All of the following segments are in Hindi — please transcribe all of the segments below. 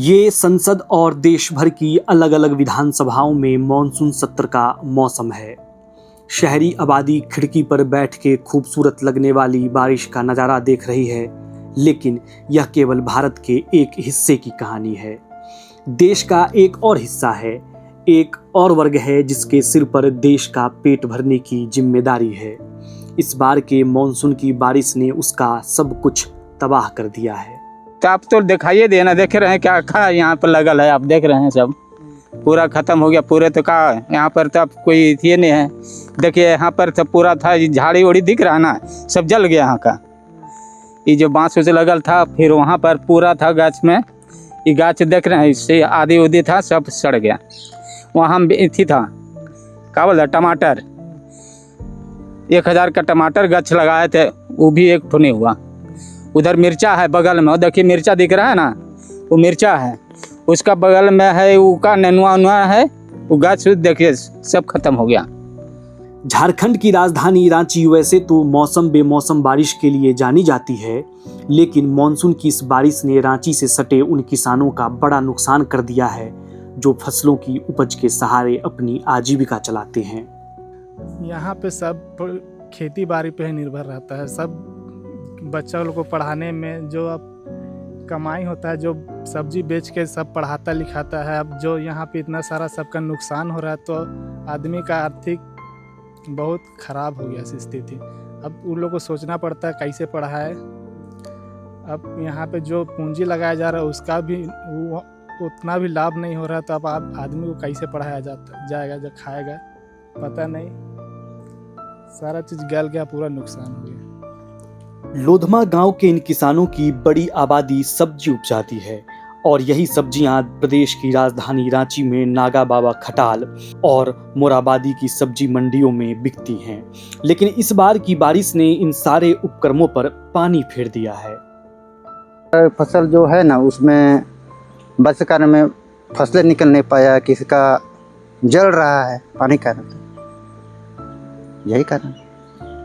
ये संसद और देश भर की अलग अलग विधानसभाओं में मॉनसून सत्र का मौसम है। शहरी आबादी खिड़की पर बैठ के खूबसूरत लगने वाली बारिश का नज़ारा देख रही है, लेकिन यह केवल भारत के एक हिस्से की कहानी है। देश का एक और हिस्सा है, एक और वर्ग है जिसके सिर पर देश का पेट भरने की जिम्मेदारी है। इस बार के मॉनसून की बारिश ने उसका सब कुछ तबाह कर दिया है। तो आप तो दिखाइए देना, देख रहे हैं क्या क्या यहाँ पर लगल है, आप देख रहे हैं सब पूरा खत्म हो गया। पूरे तो का यहाँ पर तो अब कोई ये नहीं है। देखिए यहाँ पर तो पूरा था, ये झाड़ी उड़ी दिख रहा है ना, सब जल गया यहाँ का। ये जो बांस उसे लगल था, फिर वहाँ पर पूरा था गाछ में, ये गाछ देख रहे हैं, इससे आधी उदी था, सब सड़ गया। वहाँ थी था क्या बोला टमाटर, 1000 का टमाटर गाछ लगाए थे, वो भी एक ठो नहीं हुआ। उधर मिर्चा है बगल में, देखिए मिर्चा दिख रहा है ना, वो मिर्चा है, उसका बगल में है वो का नेनुआ उनुआ है, वो गाछ देखिए सब खत्म हो गया। झारखंड की राजधानी रांची वैसे तो मौसम बेमौसम बारिश के लिए जानी जाती है, लेकिन मानसून की इस बारिश ने रांची से सटे उन किसानों का बड़ा नुकसान कर दिया है जो फसलों की उपज के सहारे अपनी आजीविका चलाते हैं। यहाँ पे सब खेती बाड़ी पे ही निर्भर रहता है। सब बच्चा लोग को पढ़ाने में जो अब कमाई होता है, जो सब्जी बेच के सब पढ़ाता लिखाता है। अब जो यहाँ पे इतना सारा सबका नुकसान हो रहा है, तो आदमी का आर्थिक बहुत ख़राब हो गया स्थिति। अब उन लोग को सोचना पड़ता है कैसे पढ़ाए। अब यहाँ पे जो पूंजी लगाया जा रहा है उसका भी उतना भी लाभ नहीं हो रहा, तो अब आदमी को कैसे पढ़ाया जाएगा, जो खाएगा पता नहीं। सारा चीज़ गल गया, पूरा नुकसान हो गया। लोधमा गांव के इन किसानों की बड़ी आबादी सब्जी उपजाती है और यही सब्जियां प्रदेश की राजधानी रांची में नागा बाबा खटाल और मोराबादी की सब्जी मंडियों में बिकती हैं। लेकिन इस बार की बारिश ने इन सारे उपक्रमों पर पानी फेर दिया है। फसल जो है ना, उसमें बस कारण में फसलें निकल नहीं पाया, किसी का जल रहा है पानी कारण, यही कारण।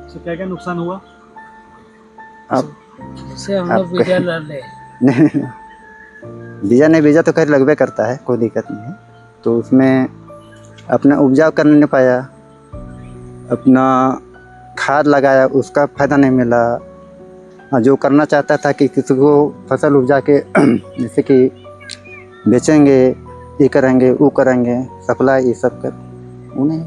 तो क्या क्या नुकसान हुआ? अब से हम लोग बीजा ले बीजा नहीं, बीजा तो खैर लगभग करता है, कोई दिक्कत नहीं है। तो उसमें अपना उपजाऊ कर नहीं पाया, अपना खाद लगाया उसका फ़ायदा नहीं मिला। जो करना चाहता था कि किसी को फसल उपजा के जैसे कि बेचेंगे, ये करेंगे वो करेंगे, सप्लाई ये सब कर, वो नहीं।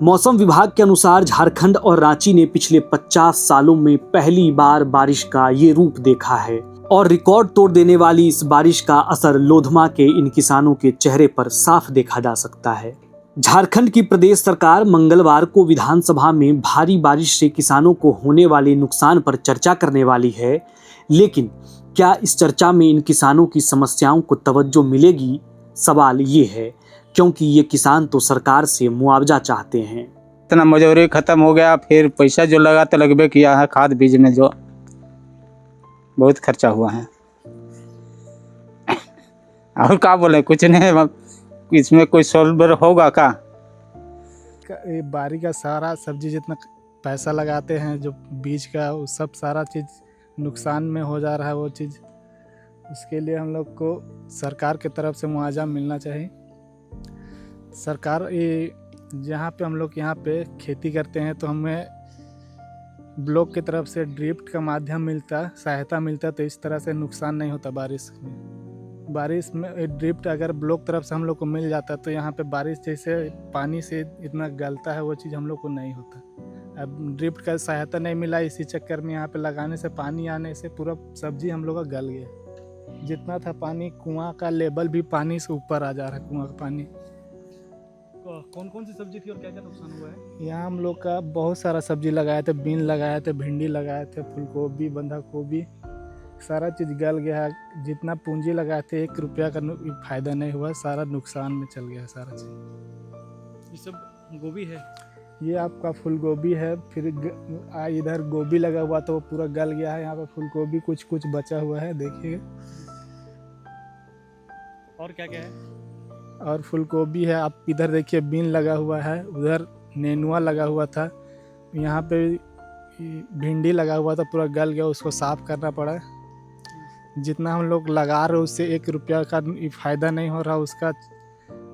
मौसम विभाग के अनुसार झारखंड और रांची ने पिछले 50 सालों में पहली बार बारिश का ये रूप देखा है और रिकॉर्ड तोड़ देने वाली इस बारिश का असर लोधमा के इन किसानों के चेहरे पर साफ देखा जा सकता है। झारखंड की प्रदेश सरकार मंगलवार को विधानसभा में भारी बारिश से किसानों को होने वाले नुकसान पर चर्चा करने वाली है, लेकिन क्या इस चर्चा में इन किसानों की समस्याओं को तवज्जो मिलेगी? सवाल ये है, क्योंकि ये किसान तो सरकार से मुआवजा चाहते हैं। इतना मजदूरी खत्म हो गया, फिर पैसा जो लगा तो लगभग किया है, खाद बीज में जो बहुत खर्चा हुआ है। और क्या बोले, कुछ नहीं, इसमें कोई सोल्वर होगा का? बारी का सारा सब्जी जितना पैसा लगाते हैं, जो बीज का, वो सब सारा चीज़ नुकसान में हो जा रहा है। वो चीज़ उसके लिए हम लोग को सरकार की तरफ से मुआवजा मिलना चाहिए। सरकार ये जहाँ पे हम लोग यहाँ पे खेती करते हैं, तो हमें ब्लॉक की तरफ से ड्रिफ्ट का माध्यम मिलता, सहायता मिलता, तो इस तरह से नुकसान नहीं होता। बारिश में ड्रिफ्ट अगर ब्लॉक तरफ से हम लोग को मिल जाता, तो यहाँ पे बारिश जैसे पानी से इतना गलता है, वो चीज़ हम लोग को नहीं होता। अब ड्रिफ्ट का सहायता नहीं मिला, इसी चक्कर में यहाँ पे लगाने से, पानी आने से पूरा सब्जी हम लोग का गल गया। जितना था पानी, कुआं का लेवल भी पानी से ऊपर आ जा रहा है, कुआं का पानी। कौन कौन सी सब्जी थी और क्या क्या नुकसान हुआ है? यहाँ हम लोग का बहुत सारा सब्जी लगाए थे, बीन लगाए थे, भिंडी लगाए थे, फूलगोभी, बंधा गोभी, सारा चीज़ गल गया है। जितना पूंजी लगाए थे 1 रुपया का फायदा नहीं हुआ, सारा नुकसान में चल गया सारा चीज़। ये सब गोभी है? ये आपका फूलगोभी है, फिर इधर गोभी लगा हुआ तो वो पूरा गल गया है। यहाँ पे फूलगोभी कुछ कुछ बचा हुआ है, देखिए। और क्या क्या है? और फूलगोभी है, आप इधर देखिए, बीन लगा हुआ है, उधर नेनुआ लगा हुआ था, यहाँ पे भिंडी लगा हुआ था, पूरा गल गया, उसको साफ करना पड़ा। जितना हम लोग लगा रहे उससे 1 रुपया का फ़ायदा नहीं हो रहा,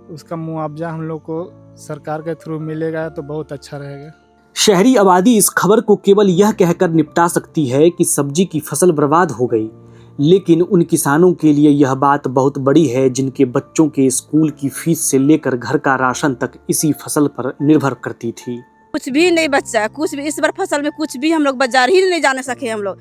उसका मुआवजा हम लोग को सरकार के थ्रू मिलेगा तो बहुत अच्छा रहेगा। शहरी आबादी इस खबर को केवल यह कहकर निपटा सकती है कि सब्जी की फसल बर्बाद हो गई, लेकिन उन किसानों के लिए यह बात बहुत बड़ी है जिनके बच्चों के स्कूल की फीस से लेकर घर का राशन तक इसी फसल पर निर्भर करती थी। कुछ भी नहीं बचा, कुछ भी इस बार फसल में कुछ भी हम लोग बाजार ही नहीं जाने सके। हम लोग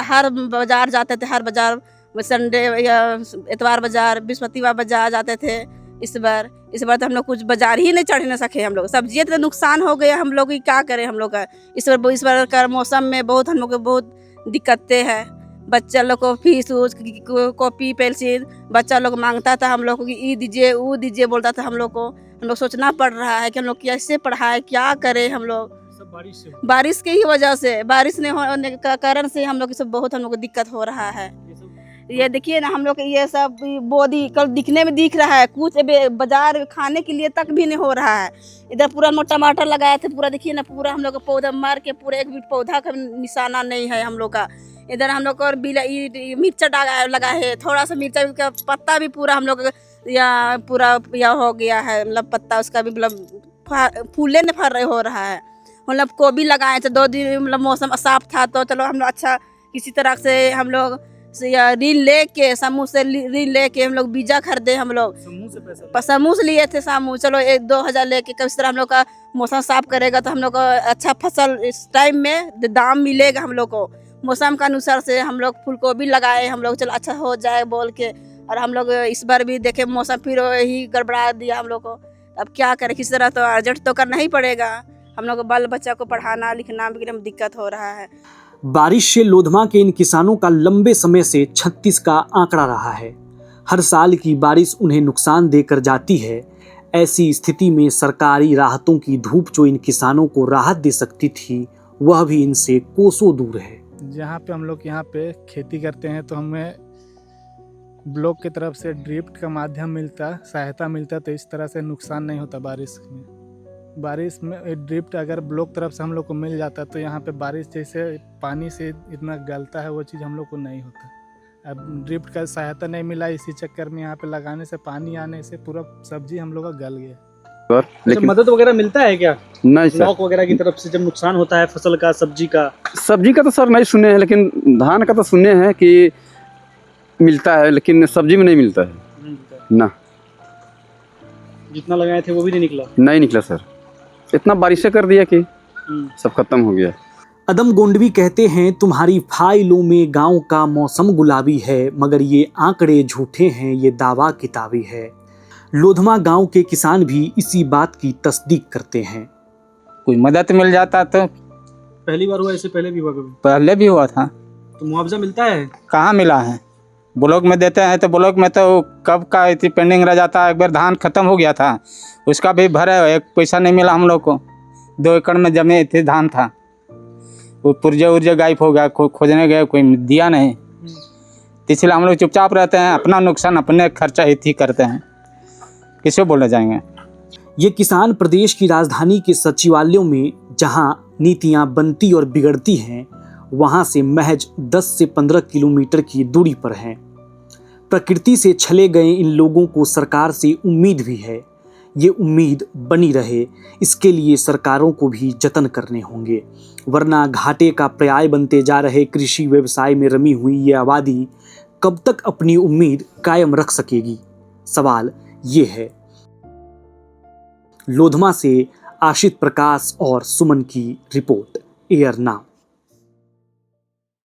हर बाजार जाते थे, हर बाजार संडे या इतवार बाजार, बृहस्पतिवार बाजार जाते थे। इस बार तो हम लोग कुछ बाजार ही नहीं चढ़ न सके। हम लोग सब्जी तो नुकसान हो गया, हम लोग क्या करें। हम लोग का इस बार का मौसम में बहुत हम लोग को बहुत दिक्कतें हैं। बच्चा लोग को फीस कॉपी पेंसिल बच्चा लोग मांगता था, हम लोग को ये दीजिए वो दीजिए बोलता था। हम लोग सोचना पड़ रहा है कि हम लोग कैसे पढ़ाए, क्या करें। हम लोग सब बारिश की ही वजह से, बारिश नहीं होने का कारण से हम लोग सब बहुत हम लोग को दिक्कत हो रहा है। ये देखिए ना, हम लोग ये सब बोदी कल दिखने में दिख रहा है, कुछ बाजार खाने के लिए तक भी नहीं हो रहा है। इधर पूरा हम लोग टमाटर लगाए थे, पूरा देखिए ना, पूरा हम लोग का पौधा मार के पूरा एक भी पौधा का निशाना नहीं है हम लोग का। इधर हम लोग को मिर्चा लगा है, थोड़ा सा मिर्चा का पत्ता भी पूरा हम लोग पूरा हो गया है। मतलब पत्ता उसका भी मतलब फूले नहीं फर रहे हो रहा है। मतलब गोभी लगाए थे 2 दिन, मतलब मौसम साफ था तो चलो हम लोग अच्छा किसी तरह से हम लोग ऋण लेके समूह से ऋण लेके हम लोग बीजा खरीदे। हम लोग समूह से लिए थे, समूह चलो 1-2 हज़ार लेके किस तरह हम लोग का मौसम साफ करेगा तो हम लोग को अच्छा फसल इस टाइम में दाम मिलेगा। हम लोग को मौसम का अनुसार से हम लोग फूल गोभी लगाए, हम लोग चलो अच्छा हो जाए बोल के। और हम लोग इस बार भी देखे मौसम फिर ही गड़बड़ा दिया हम लोग को। अब क्या करें, किस तरह तो एडजस्ट तो करना ही पड़ेगा। हम लोग बाल बच्चा को पढ़ाना लिखना भी एकदम दिक्कत हो रहा है। बारिश से लोधमा के इन किसानों का लंबे समय से 36 का आंकड़ा रहा है। हर साल की बारिश उन्हें नुकसान देकर जाती है। ऐसी स्थिति में सरकारी राहतों की धूप जो इन किसानों को राहत दे सकती थी, वह भी इनसे कोसों दूर है। जहाँ पे हम लोग यहाँ पे खेती करते हैं तो हमें ब्लॉक की तरफ से ड्रिफ्ट का माध्यम मिलता, सहायता मिलता, तो इस तरह से नुकसान नहीं होता। बारिश में ड्रिफ्ट अगर ब्लॉक तरफ से हम लोग को मिल जाता तो यहाँ पे बारिश जैसे पानी से इतना गलता है वो चीज़ हम लोग को नहीं होता। अब ड्रिफ्ट का सहायता नहीं मिला, इसी चक्कर में यहाँ पे लगाने से पानी आने से पूरा सब्जी हम लोग का गल गया। लेकिन मदद वगैरह मिलता है क्या? नहीं सर, ब्लॉक वगैरह की तरफ से जब नुकसान होता है फसल का, सब्जी का तो सर नहीं सुने हैं, लेकिन धान का तो सुने हैं कि मिलता है, लेकिन सब्जी में नहीं मिलता है ना। जितना लगाए थे वो भी नहीं निकला सर। इतना बारिशें कर दिया कि सब खत्म हो गया। अदम गोंडवी कहते हैं, तुम्हारी फाइलों में गांव का मौसम गुलाबी है, मगर ये आंकड़े झूठे हैं, ये दावा किताबी है। लोधमा गांव के किसान भी इसी बात की तस्दीक करते हैं। कोई मदद मिल जाता तो। पहली बार हुआ, इससे पहले भी हुआ कभी? पहले भी हुआ था। तो मुआवजा मिलता है? कहाँ मिला है? ब्लॉक में देते हैं तो ब्लॉक में तो कब का इतनी पेंडिंग रह जाता है। एक बार धान खत्म हो गया था, उसका भी भरे, एक पैसा नहीं मिला हम लोग को। 2 एकड़ में जमे थे धान था, वो पुर्जे गायब हो गया, खोजने गए कोई दिया नहीं। इसलिए हम लोग चुपचाप रहते हैं, अपना नुकसान अपने खर्चा ही करते हैं, किसे बोले जाएंगे। ये किसान प्रदेश की राजधानी के सचिवालयों में जहां नीतियां बनती और बिगड़ती हैं, वहां से महज 10 से 15 किलोमीटर की दूरी पर हैं। प्रकृति से छले गए इन लोगों को सरकार से उम्मीद भी है। ये उम्मीद बनी रहे, इसके लिए सरकारों को भी जतन करने होंगे, वरना घाटे का पर्याय बनते जा रहे कृषि व्यवसाय में रमी हुई ये आबादी कब तक अपनी उम्मीद कायम रख सकेगी? सवाल ये है। लोधमा से आशित प्रकाश और सुमन की रिपोर्ट, एयर नाउ।